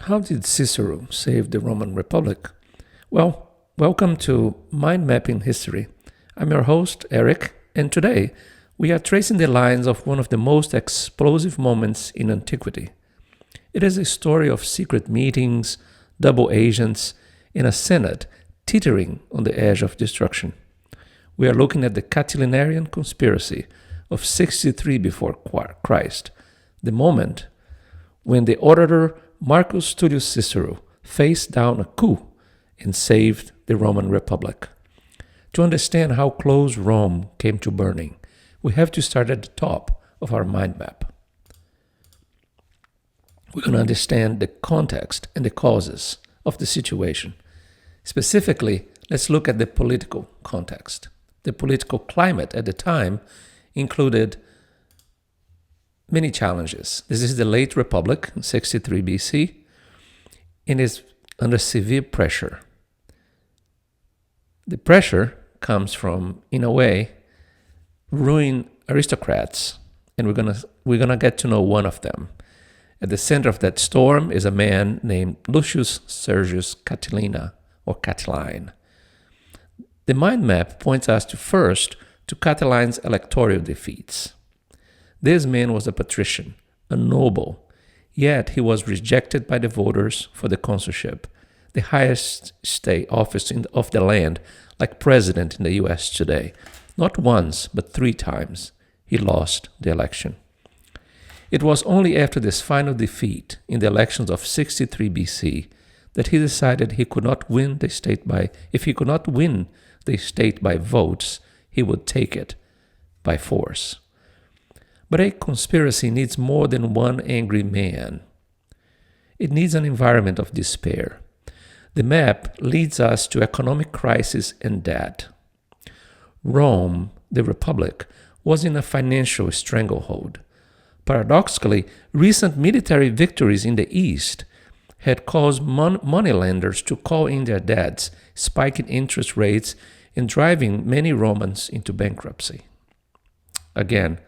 How did Cicero save the Roman Republic? Well, welcome to Mindmapping History. I'm your host, Erick, and today we are tracing the lines of one of the most explosive moments in antiquity. It is a story of secret meetings, double agents, and a senate teetering on the edge of destruction. We are looking at the Catilinarian Conspiracy of 63 before Christ, the moment when the orator Marcus Tullius Cicero faced down a coup and saved the Roman Republic. To understand how close Rome came to burning, we have to start at the top of our mind map. We're going to understand the context and the causes of the situation. Specifically, let's look at the political context. The political climate at the time included many challenges. This is the late Republic, 63 BC, and is under severe pressure. The pressure comes from, in a way, ruined aristocrats, and we're gonna get to know one of them. At the center of that storm is a man named Lucius Sergius Catiline, or Catiline. The mind map points us first to Catiline's electoral defeats. This man was a patrician, a noble, yet he was rejected by the voters for the consulship, the highest state office of the land, like president in the US today. Not once, but 3 times, he lost the election. It was only after this final defeat in the elections of 63 BC that he decided he could not win the state if he could not win the state by votes, he would take it by force. But a conspiracy needs more than one angry man. It needs an environment of despair. The map leads us to economic crisis and debt. Rome, the Republic, was in a financial stranglehold. Paradoxically, recent military victories in the East had caused moneylenders to call in their debts, spiking interest rates and driving many Romans into bankruptcy. Again,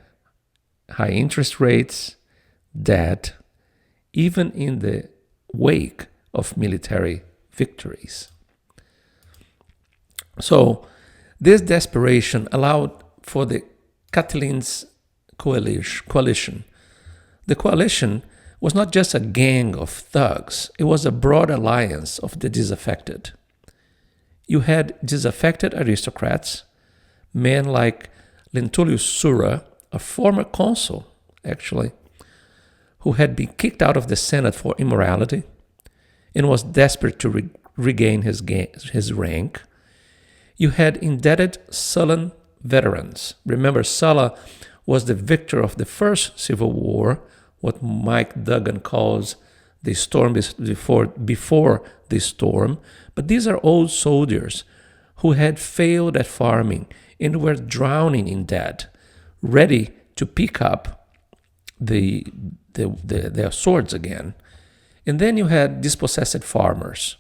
high interest rates, debt, even in the wake of military victories. So, this desperation allowed for the Catiline's coalition. The coalition was not just a gang of thugs, it was a broad alliance of the disaffected. You had disaffected aristocrats, men like Lentulus Sura, a former consul, actually, who had been kicked out of the Senate for immorality and was desperate to regain his rank. You had indebted Sullan veterans. Remember, Sulla was the victor of the first civil war, what Mike Duggan calls the storm before the storm. But these are old soldiers who had failed at farming and were drowning in debt, ready to pick up their swords again. And then you had dispossessed farmers.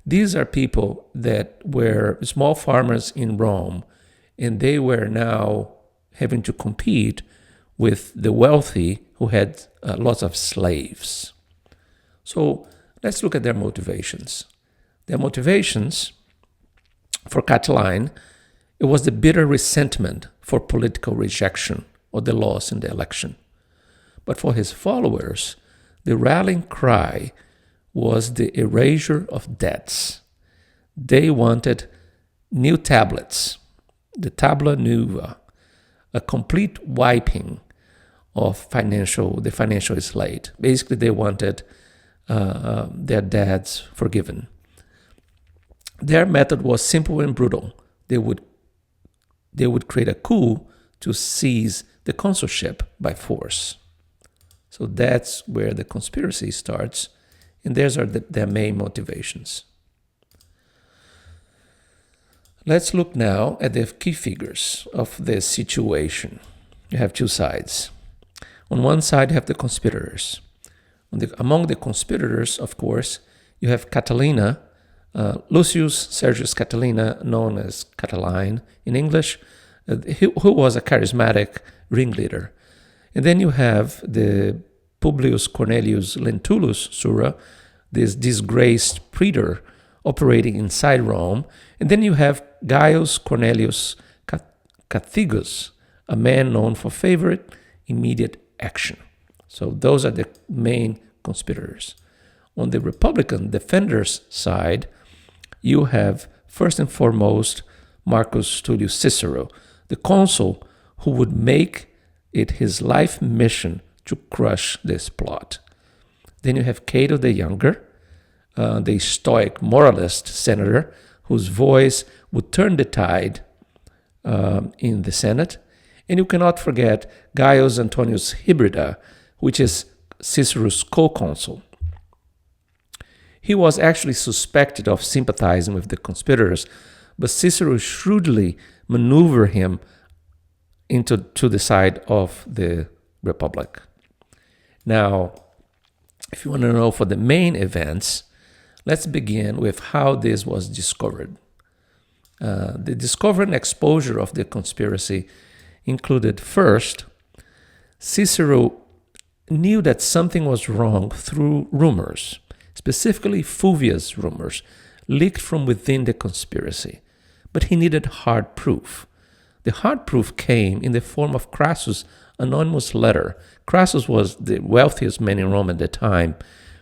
These are people that were small farmers in Rome, and they were now having to compete with the wealthy who had lots of slaves. So let's look at their motivations. Their motivations for Catiline, it was the bitter resentment for political rejection or the loss in the election. But for his followers, the rallying cry was the erasure of debts. They wanted new tablets, the tabula nuva, a complete wiping of the financial slate. Basically, they wanted their debts forgiven. Their method was simple and brutal. They would create a coup to seize the consulship by force. So that's where the conspiracy starts, and those are their main motivations. Let's look now at the key figures of this situation. You have 2 sides. On one side, you have the conspirators. Among the conspirators, of course, you have Catilina, Lucius Sergius Catiline, known as Catiline in English, who was a charismatic ringleader. And then you have the Publius Cornelius Lentulus Sura, this disgraced praetor operating inside Rome. And then you have Gaius Cornelius Cathigus, a man known for favorite immediate action. So those are the main conspirators. On the Republican defenders' side, you have first and foremost Marcus Tullius Cicero, the consul who would make it his life mission to crush this plot. Then you have Cato the Younger, the stoic moralist senator whose voice would turn the tide in the Senate. And you cannot forget Gaius Antonius Hybrida, which is Cicero's co-consul. He was actually suspected of sympathizing with the conspirators, but Cicero shrewdly maneuvered him to the side of the Republic. Now, if you want to know for the main events, let's begin with how this was discovered. The discovery and exposure of the conspiracy included, first, Cicero knew that something was wrong through rumors, specifically Fulvia's rumors, leaked from within the conspiracy. But he needed hard proof. The hard proof came in the form of Crassus' anonymous letter. Crassus was the wealthiest man in Rome at the time,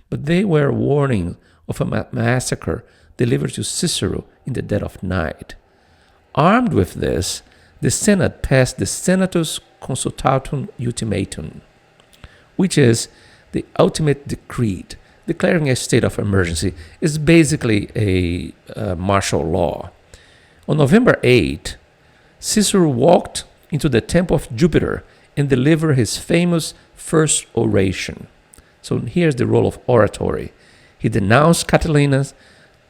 but they were warning of a massacre delivered to Cicero in the dead of night. Armed with this, the Senate passed the Senatus Consultatum Ultimatum, which is the ultimate decree declaring a state of emergency. Is basically a martial law. On November 8, Cicero walked into the temple of Jupiter and delivered his famous first oration. So here's the role of oratory. He denounced Catilinus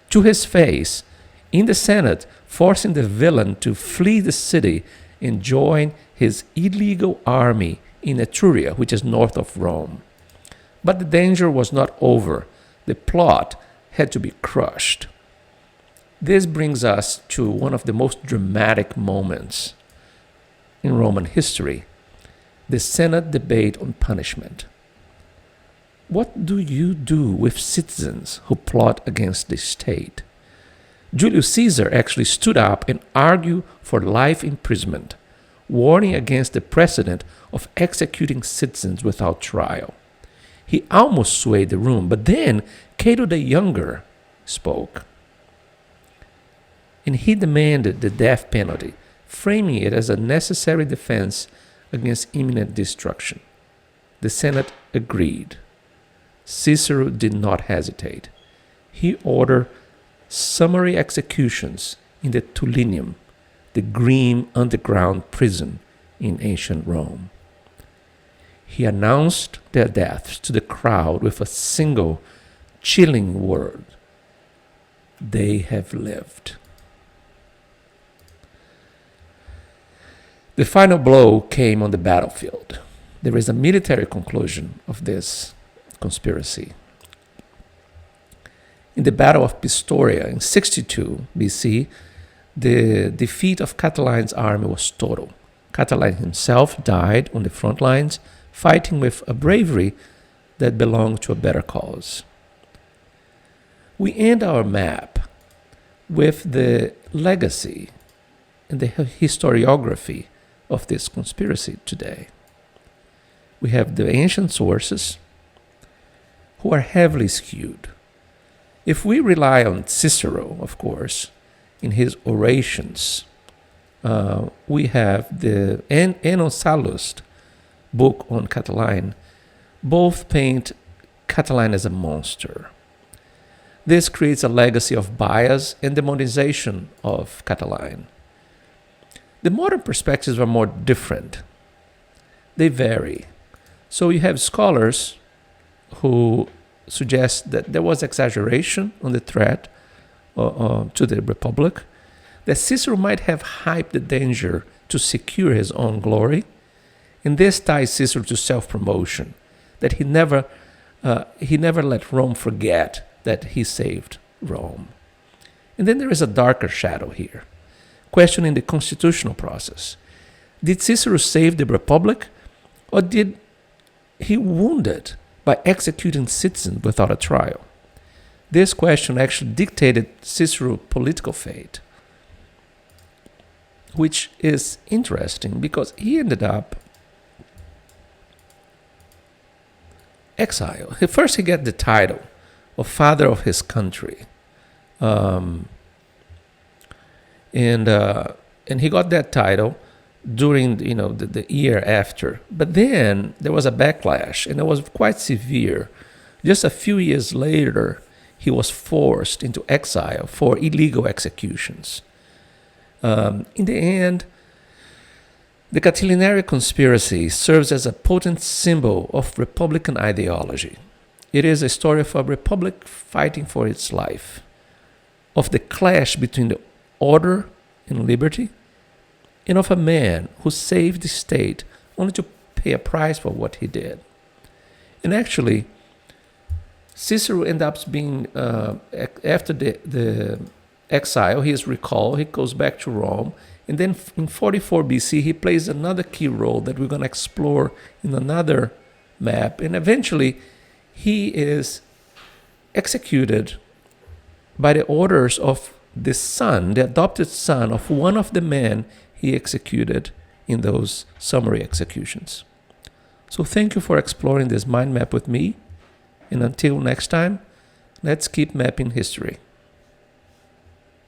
to his face in the Senate, forcing the villain to flee the city and join his illegal army in Etruria, which is north of Rome. But the danger was not over. The plot had to be crushed. This brings us to one of the most dramatic moments in Roman history, the Senate debate on punishment. What do you do with citizens who plot against the state? Julius Caesar actually stood up and argued for life imprisonment, warning against the precedent of executing citizens without trial. He almost swayed the room, but then Cato the Younger spoke. And he demanded the death penalty, framing it as a necessary defense against imminent destruction. The Senate agreed. Cicero did not hesitate. He ordered summary executions in the Tullianum, the grim underground prison in ancient Rome. He announced their deaths to the crowd with a single chilling word: they have lived. The final blow came on the battlefield. There is a military conclusion of this conspiracy. In the Battle of Pistoria in 62 BC, the defeat of Catiline's army was total. Catiline himself died on the front lines, fighting with a bravery that belonged to a better cause. We end our map with the legacy and the historiography of this conspiracy today. We have the ancient sources who are heavily skewed. If we rely on Cicero, of course, in his orations, we have the Anno Sallust book on Catiline. Both paint Catiline as a monster. This creates a legacy of bias and demonization of Catiline. The modern perspectives are more different. They vary. So you have scholars who suggest that there was exaggeration on the threat to the Republic, that Cicero might have hyped the danger to secure his own glory, and this ties Cicero to self-promotion, that he never let Rome forget that he saved Rome. And then there is a darker shadow here, questioning the constitutional process. Did Cicero save the Republic, or did he wound it by executing citizens without a trial? this question actually dictated Cicero's political fate, which is interesting because he ended up exiled. First, he got the title of father of his country, and he got that title during the year after. But then there was a backlash, and it was quite severe. Just a few years later, he was forced into exile for illegal executions. In the end, the Catilinarian Conspiracy serves as a potent symbol of Republican ideology. It is a story of a republic fighting for its life, of the clash between the order and liberty, and of a man who saved the state only to pay a price for what he did. And actually, Cicero ends up being, after the exile, he is recalled, he goes back to Rome, and then in 44 BC, he plays another key role that we're going to explore in another map, and eventually he is executed by the orders of the son, the adopted son of one of the men he executed in those summary executions. So thank you for exploring this mind map with me. And until next time, let's keep mapping history.